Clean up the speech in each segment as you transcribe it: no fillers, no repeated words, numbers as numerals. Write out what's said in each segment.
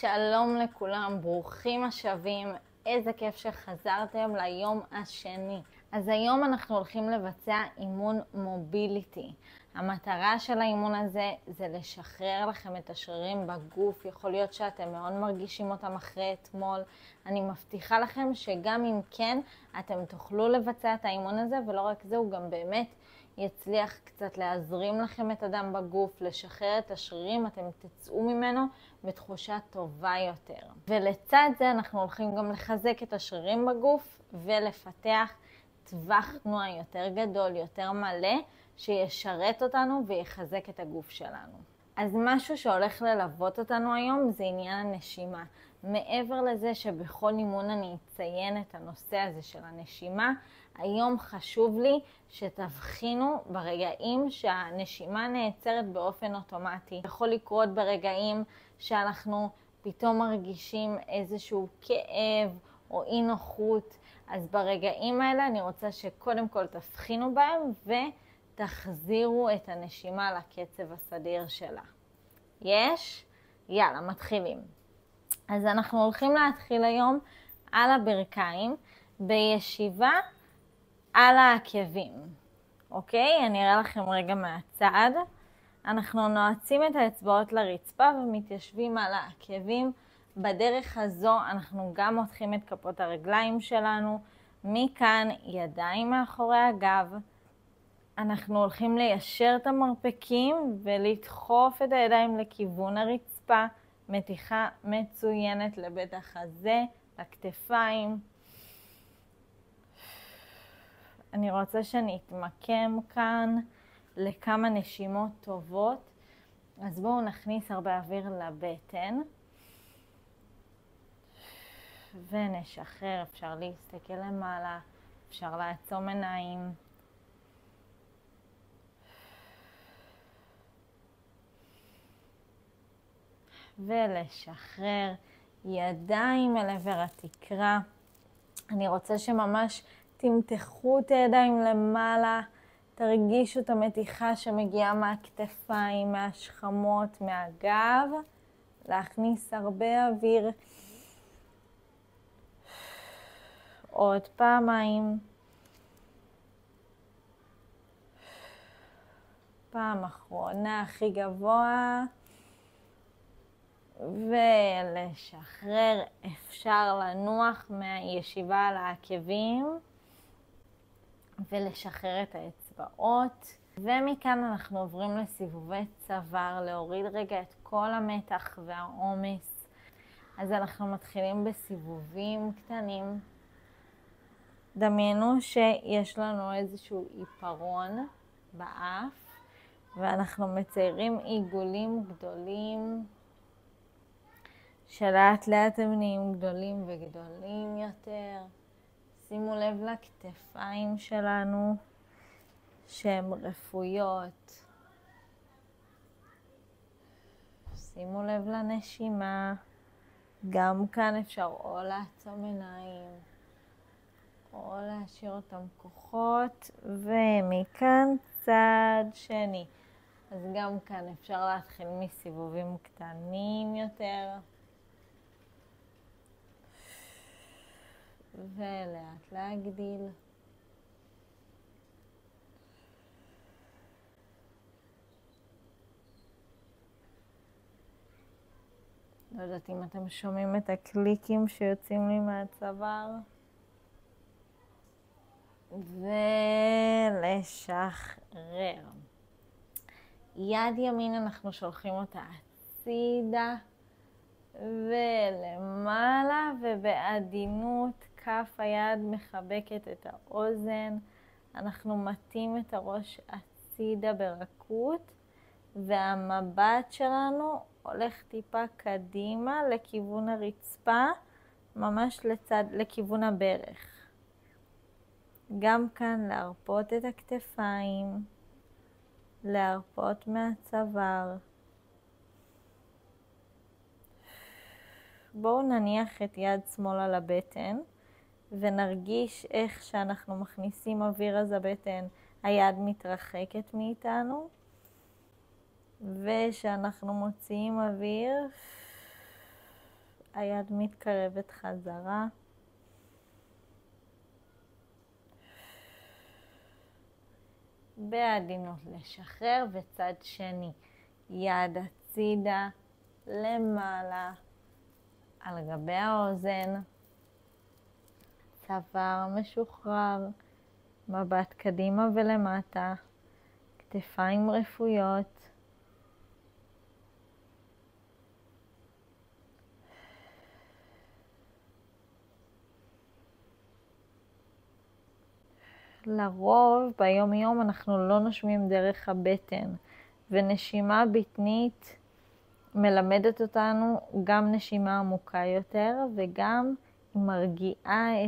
שלום לכולם, ברוכים השבים, איזה כיף שחזרתם ליום השני. אז היום אנחנו הולכים לבצע אימון מוביליטי. המטרה של האימון הזה זה לשחרר לכם את השרירים בגוף. יכול להיות שאתם מאוד מרגישים אותם אחרי אתמול. אני מבטיחה לכם שגם אם כן, אתם תוכלו לבצע את האימון הזה, ולא רק זה, הוא גם באמת יצליח קצת להזרים לכם את הדם בגוף, לשחרר את השרירים, אתם תצאו ממנו בתחושה טובה יותר. ולצד זה אנחנו הולכים גם לחזק את השרירים בגוף ולפתח טווח תנועה יותר גדול, יותר מלא, שישרת אותנו ויחזק את הגוף שלנו. אז משהו שהולך ללוות אותנו היום זה עניין הנשימה. מעבר לזה שבכל אימון אני אציין את הנושא הזה של הנשימה, היום חשוב לי שתבחינו ברגעים שהנשימה נעצרת באופן אוטומטי. יכול לקרות ברגעים שאנחנו פתאום מרגישים איזשהו כאב או אי נוחות. אז ברגעים האלה אני רוצה שקודם כל תבחינו בהם ותחזירו את הנשימה לקצב הסדיר שלה. יש? יאללה, מתחילים. אז אנחנו הולכים להתחיל היום על הברכיים בישיבה על העקבים. אוקיי? אני אראה לכם רגע מהצד. אנחנו נועצים את האצבעות לרצפה ומתיישבים על העקבים. בדרך הזו אנחנו גם מותחים את כפות הרגליים שלנו. מכאן ידיים מאחורי הגב. אנחנו הולכים ליישר את המרפקים ולדחוף את הידיים לכיוון הרצפה. מתיחה מצוינת לבית החזה, לכתפיים. אני רוצה שנתמקם כאן לכמה נשימות טובות. אז בואו נכניס הרבה אוויר לבטן. ונשחרר, אפשר להסתכל למעלה, אפשר לעצום עיניים. ולשחרר ידיים אל עבר התקרה. אני רוצה שממש תמתחו את הידיים למעלה, תרגישו את המתיחה שמגיעה מהכתפיים, מהשכמות, מהגב. להכניס הרבה אוויר. עוד פעמיים. פעם אחרונה הכי גבוה. ולשחרר, אפשר לנוח מהישיבה על העקבים ולשחרר את האצבעות. ומכאן אנחנו עוברים לסיבובי צוואר, להוריד רגע את כל המתח והעומס. אז אנחנו מתחילים בסיבובים קטנים. דמיינו שיש לנו איזשהו עיפרון באף, ואנחנו מציירים עיגולים גדולים, שלאט לאט הם נהיים גדולים וגדולים יותר. שימו לב לכתפיים שלנו שהן רפויות. שימו לב לנשימה. גם כאן אפשר או לעצום עיניים או להשאיר אותם כוחות. ומכאן צד שני. אז גם כאן אפשר להתחיל מסיבובים קטנים יותר. ולאט להגדיל. לא יודעת אם אתם שומעים את הקליקים שיוצאים לי מהצוואר. ולשחרר. יד ימין אנחנו שולחים אותה הצידה ולמעלה, ובעדינות כף היד מחבקת את האוזן. אנחנו מטים את הראש הצידה ברכות, והמבט שלנו הולך טיפה קדימה לכיוון הרצפה, ממש לכיוון הברך. גם כאן להרפות את הכתפיים, להרפות מהצוואר. בואו נניח את יד שמאל על הבטן, ונרגיש איך שאנחנו מכניסים אוויר אז הבטן, היד מתרחקת מאיתנו, ושאנחנו מוציאים אוויר, היד מתקרבת חזרה. בעדינות לשחרר, וצד שני. יד הצידה, למעלה, על גבי האוזן. צוואר משוחרר, מבט קדימה ולמטה, כתפיים רפויות. לרוב ביום יום אנחנו לא נושמים דרך הבטן, ונשימה בטנית מלמדת אותנו גם נשימה עמוקה יותר, וגם היא מרגיעה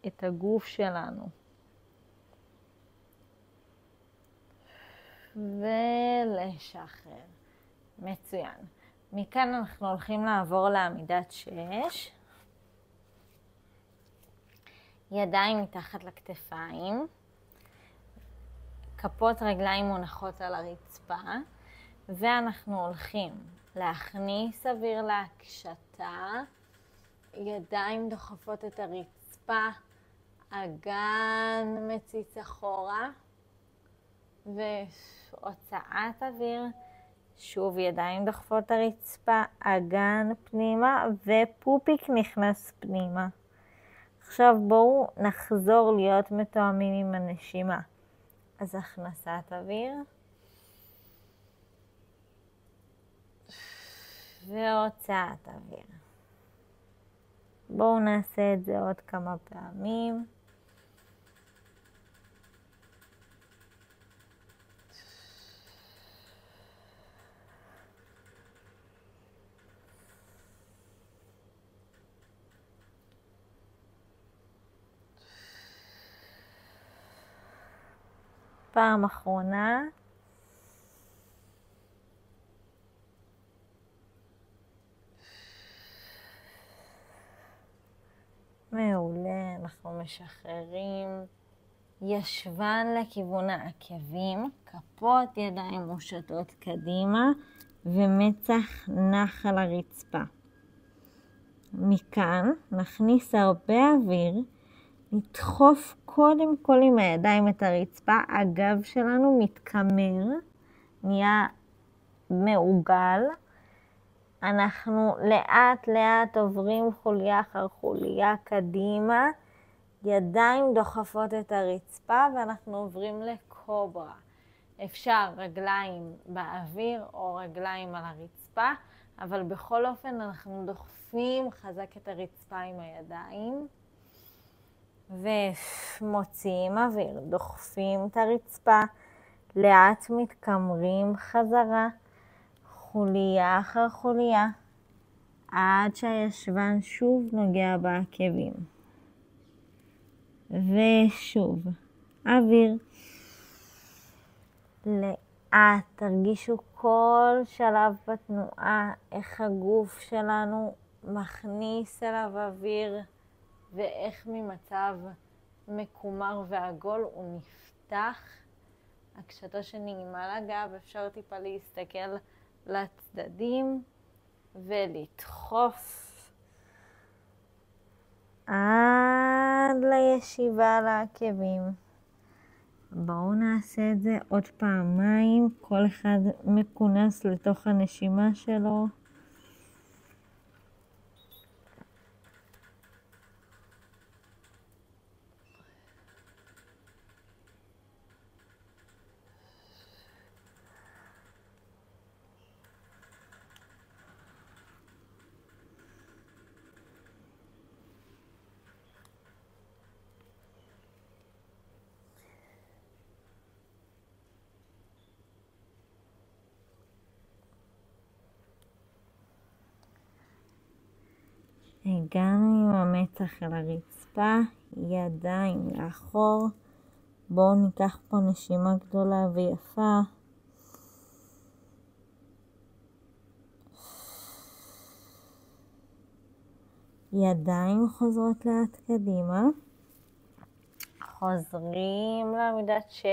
את הגוף שלנו. ולשחרר. מצוין. מכאן אנחנו הולכים לעבור לעמידת 6. ידיים מתחת לכתפיים. כפות רגליים מונחות על הרצפה. ואנחנו הולכים להכניס אוויר להקשתה. ידיים דוחפות את הרצפה. אגן מציץ אחורה. והוצאת אוויר. שוב ידיים דוחפות את הרצפה. אגן פנימה ופופיק נכנס פנימה. עכשיו בואו נחזור להיות מתואמים עם הנשימה. אז הכנסת אוויר. והוצאת אוויר. בואו נעשה את זה עוד כמה פעמים. פעם אחרונה. מעולה, אנחנו משחררים. ישבן לכיוון העקבים, כפות ידיים מושטות קדימה, ומצח נח על הרצפה. מכאן נכניס הרבה אוויר, נדחוף קודם כל עם הידיים את הרצפה, הגב שלנו מתקמר, נהיה מעוגל. אנחנו לאט לאט עוברים חוליה אחר חוליה קדימה, ידיים דוחפות את הרצפה ואנחנו עוברים לקוברה. אפשר רגליים באוויר או רגליים על הרצפה, אבל בכל אופן אנחנו דוחפים חזק את הרצפה עם הידיים. ומוציאים אוויר, דוחפים את הרצפה, לאט מתקמרים חזרה, חוליה אחר חוליה, עד שהישבן שוב נוגע בעקבים. ושוב, אוויר. לאט תרגישו כל שלב בתנועה, איך הגוף שלנו מכניס אליו אוויר, ואיך ממצב מקומר ועגול הוא נפתח. הקשתו שנעימה לגב, אפשר טיפה להסתכל לצדדים ולדחוף עד לישיבה לעקבים. בואו נעשה את זה עוד פעמיים, כל אחד מכונס לתוך הנשימה שלו. הגענו עם המצח על הרצפה, ידיים לאחור. בואו ניקח פה נשימה גדולה ויפה. ידיים חוזרות לאט קדימה. חוזרים לעמידת 6.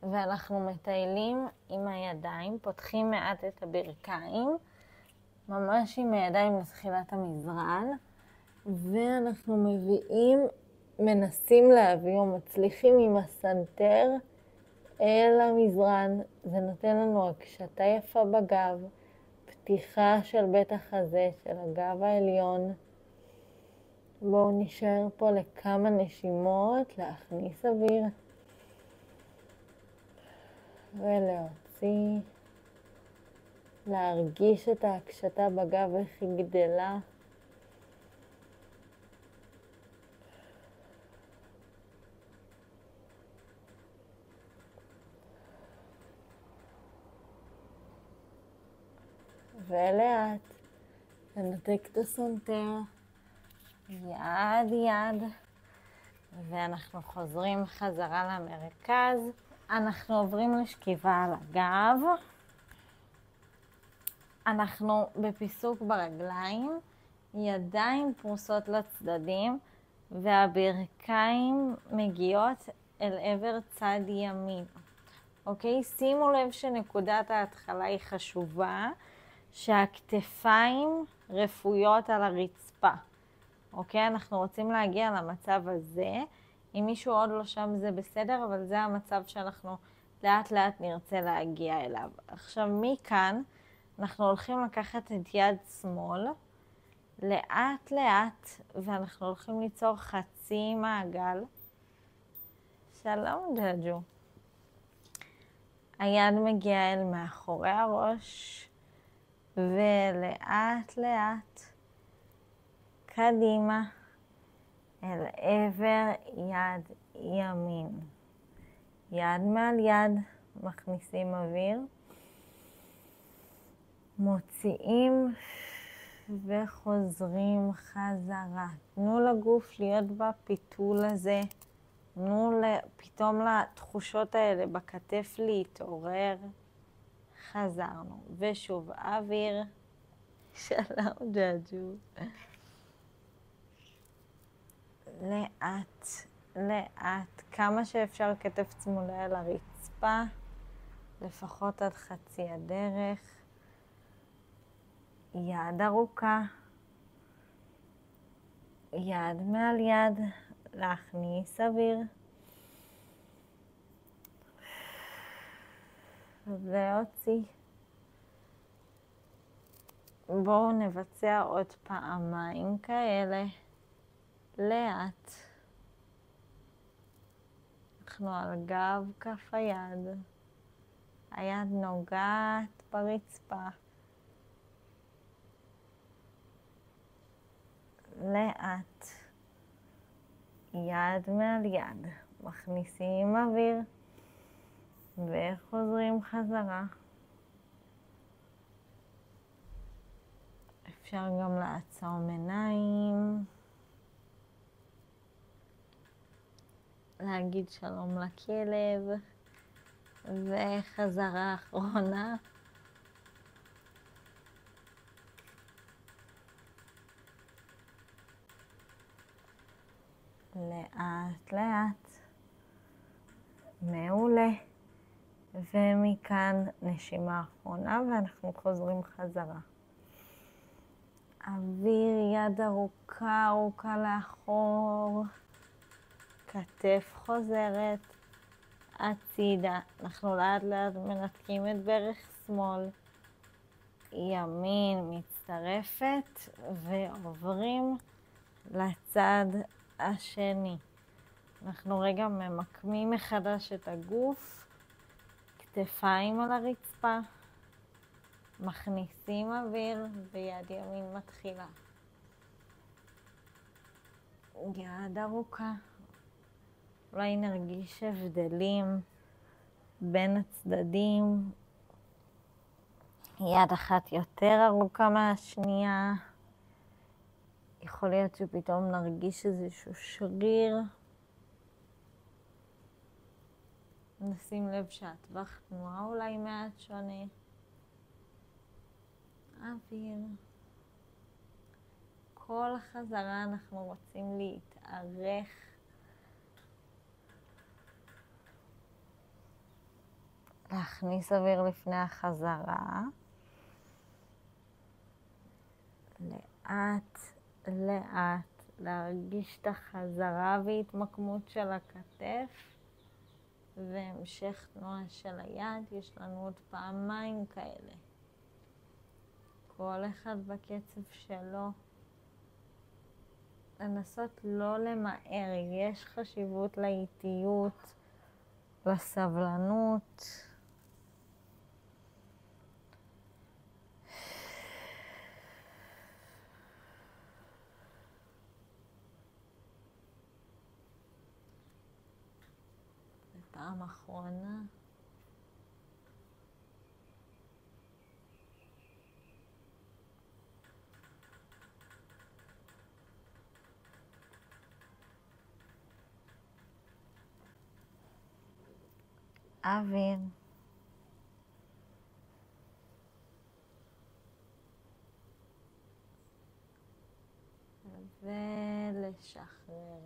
ואנחנו מטיילים עם הידיים, פותחים מעט את הברכיים. ממש עם הידיים לתחילת המזרן, ואנחנו מנסים להביא או מצליחים עם הסנטר אל המזרן. זה נותן לנו הקשתה יפה בגב, פתיחה של בית החזה, של הגב העליון. בואו נשאר פה לכמה נשימות, להכניס אוויר ולהוציא, להרגיש את ההקשתה בגב איך היא גדלה. ולאט ננתק את הסנטר, יד יד, ואנחנו חוזרים חזרה למרכז. אנחנו עוברים לשכיבה על הגב. אנחנו בפיסוק ברגליים, ידיים פרוסות לצדדים, והברכיים מגיעות אל עבר צד ימין. אוקיי? שימו לב שנקודת ההתחלה היא חשובה, שהכתפיים רפויות על הרצפה. אוקיי? אנחנו רוצים להגיע למצב הזה. אם מישהו עוד לא שם זה בסדר, אבל זה המצב שאנחנו לאט לאט נרצה להגיע אליו. עכשיו מכאן אנחנו הולכים לקחת את יד שמאל, לאט לאט, ואנחנו הולכים ליצור חצי מעגל. שלום ג'ג'ו. היד מגיעה אל מאחורי הראש, ולאט לאט קדימה אל עבר יד ימין. יד מעל יד, מכניסים אוויר, מוציאים וחוזרים חזרה. תנו לגוף להיות בפיתול הזה, תנו פתאום לתחושות האלה בכתף להתעורר. חזרנו, ושוב אוויר. שלום ג'ג'ו. לאט לאט, כמה שאפשר כתף צמודה אל הרצפה, לפחות עד חצי הדרך. יד ארוכה, יד מעל יד, להכניס אוויר והוציא. בואו נבצע עוד פעמיים כאלה, לאט. אנחנו על גב כף היד, היד נוגעת ברצפה. לאט, יד מעל יד, מכניסים אוויר וחוזרים חזרה. אפשר גם לעצום עיניים, להגיד שלום לכלב, וחזרה אחרונה. לאט לאט, מעולה. ומכאן נשימה אחרונה ואנחנו חוזרים חזרה. אוויר, יד ארוכה ארוכה לאחור, כתף חוזרת הצידה. אנחנו לאט לאט מנתקים את ברך שמאל, ימין מצטרפת ועוברים לצד השני. אנחנו רגע ממקמים מחדש את הגוף, כתפיים על הרצפה, מכניסים אוויר ויד ימין מתחילה. יד ארוכה. אולי נרגיש הבדלים בין הצדדים. יד אחת יותר ארוכה מהשנייה. יכול להיות שפתאום נרגיש איזשהו שריר. נשים לב שהטווח תנועה אולי מעט שונה. אוויר. כל החזרה אנחנו רוצים להתארך. להכניס אוויר לפני החזרה. לאט לאט להרגיש את החזרה והתמקמות של הכתף והמשך תנועה של היד. יש לנו עוד פעמיים כאלה, כל אחד בקצב שלו. לנסות לא למהר, יש חשיבות לאיטיות, לסבלנות. פעם אחרונה. אוויר. ולשחרר.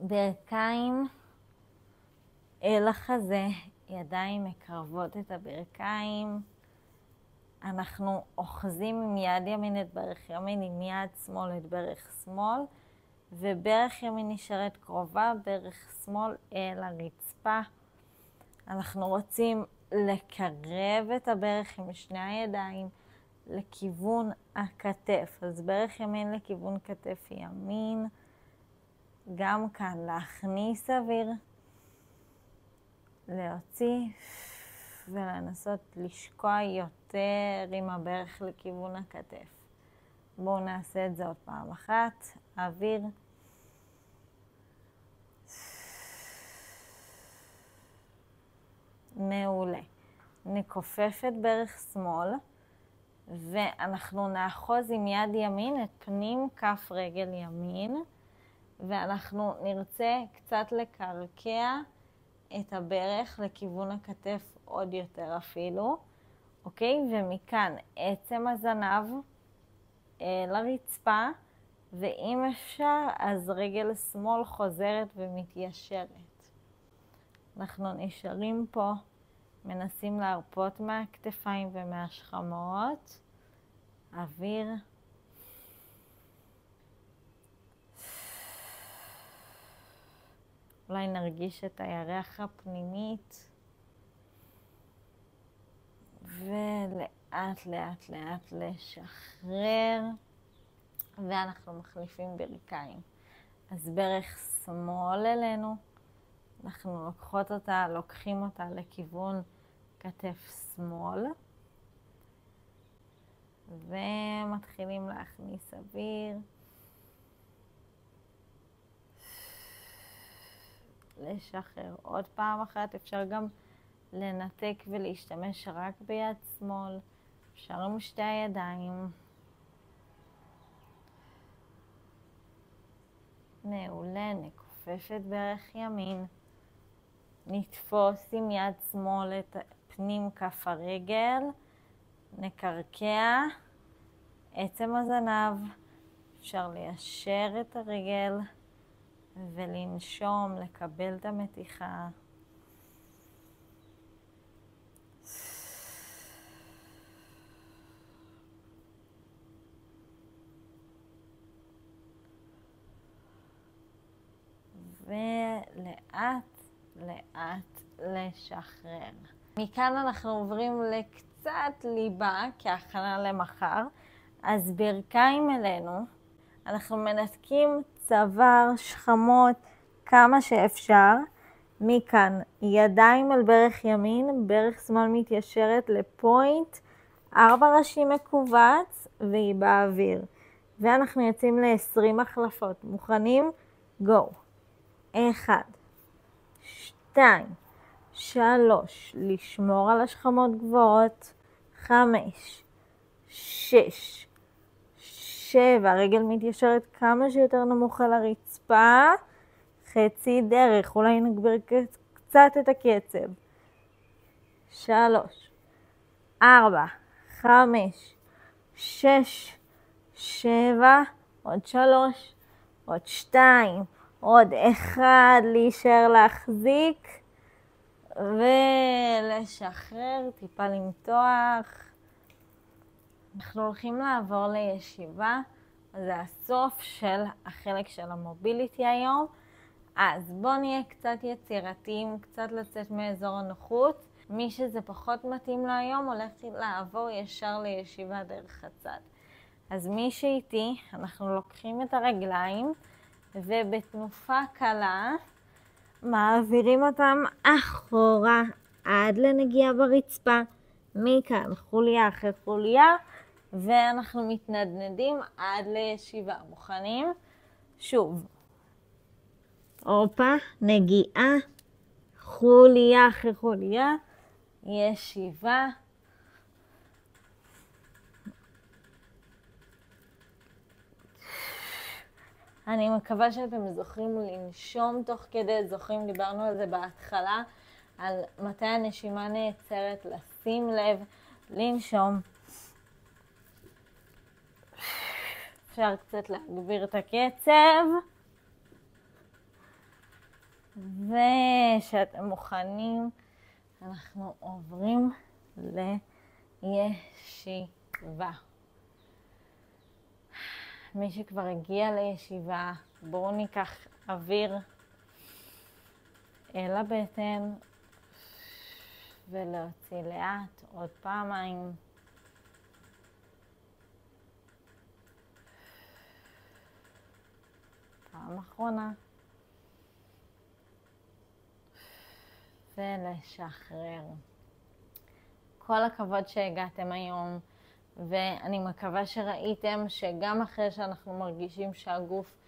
ברכיים אל החזה, ידיים מקרבות את הברכיים. אנחנו אוחזים עם יד ימין את ברך ימין, עם יד שמאל את ברך שמאל, וברך ימין נשארת קרובה, ברך שמאל אל הרצפה. אנחנו רוצים לקרב את הברך עם שני הידיים לכיוון הכתף. אז ברך ימין לכיוון כתף ימין. גם כאן להכניס אוויר, להוציא ולנסות לשקוע יותר עם הברך לכיוון הכתף. בואו נעשה את זה עוד פעם אחת. אוויר. מעולה. נכופף את ברך שמאל, ואנחנו נאחוז עם יד ימין את פנים כף רגל ימין, ואנחנו נרצה קצת לקרקע את הברך לכיוון הכתף עוד יותר אפילו, אוקיי? ומכאן עצם הזנב לרצפה, ואם אפשר אז רגל שמאל חוזרת ומתיישרת. אנחנו נשארים פה, מנסים להרפות מהכתפיים ומהשכמות. אוויר. אולי נרגיש את הירח הפנימית. ולאט לאט לאט לשחרר. ואנחנו מחליפים ברכיים. אז ברך שמאל אלינו. אנחנו לוקחים אותה לכיוון כתף שמאל. ומתחילים להכניס אוויר. לשחרר עוד פעם אחת. אפשר גם לנתק ולהשתמש רק ביד שמאל. אפשר עם שתי הידיים. מעולה. נכופף את ברך ימין. נתפוס עם יד שמאל את פנים כף הרגל. נקרקע עצם הזנב. אפשר ליישר את הרגל ולנשום, לקבל את המתיחה. ולאט לאט לשחרר. מכאן אנחנו עוברים לקצת ליבה כהכנה למחר. אז ברכיים אלינו, אנחנו מנתקים צוואר, שכמות, כמה שאפשר. מכאן ידיים על ברך ימין, ברך שמאל מתיישרת לפוינט, 4 ראשים מקובץ והיא באוויר. ואנחנו יוצאים ל-20 החלפות. מוכנים? גו. 1, 2, 3, לשמור על השכמות גבוהות, 5, 6, 7, רגל מתיישרת כמה שיותר נמוך על הרצפה, חצי דרך, אולי נגבר קצת את הקצב, 3, 4, 5, 6, 7, עוד 3, עוד 2, עוד 1, להישאר להחזיק ולשחרר, טיפה למתוח אנחנו הולכים לעבור לישיבה, זה הסוף של החלק של המוביליטי היום. אז בואו נהיה קצת יצירתיים, קצת לצאת מאזור הנוחות. מי שזה פחות מתאים לו היום הולך לעבור ישר לישיבה דרך הצד. אז מי שאיתי, אנחנו לוקחים את הרגליים ובתנופה קלה מעבירים אותם אחורה עד לנגיעה ברצפה. מכאן חוליה אחרי חוליה ואנחנו מתנדנדים עד לישיבה. מוכנים? שוב. הופה, נגיעה, חוליה אחרי חוליה, ישיבה. אני מקווה שאתם זוכרים לנשום תוך כדי, זוכרים, דיברנו על זה בהתחלה, על מתי הנשימה נעצרת, לשים לב, לנשום. אפשר קצת להגביר את הקצב. ושאתם מוכנים, אנחנו עוברים לישיבה. מי שכבר הגיע לישיבה, בואו ניקח אוויר אל הבטן ולהוציא לאט עוד פעמיים. פעם אחרונה. ולשחרר. כל הכבוד שהגעתם היום, ואני מקווה שראיתם שגם אחרי שאנחנו מרגישים שהגוף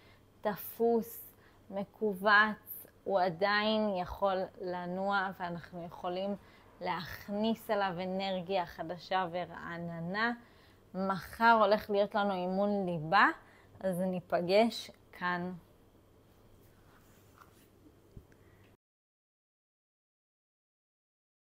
תפוס, מקובץ, הוא עדיין יכול לנוע, ואנחנו יכולים להכניס אליו אנרגיה חדשה ורעננה. מחר הולך להיות לנו אימון ליבה, אז ניפגש כאן.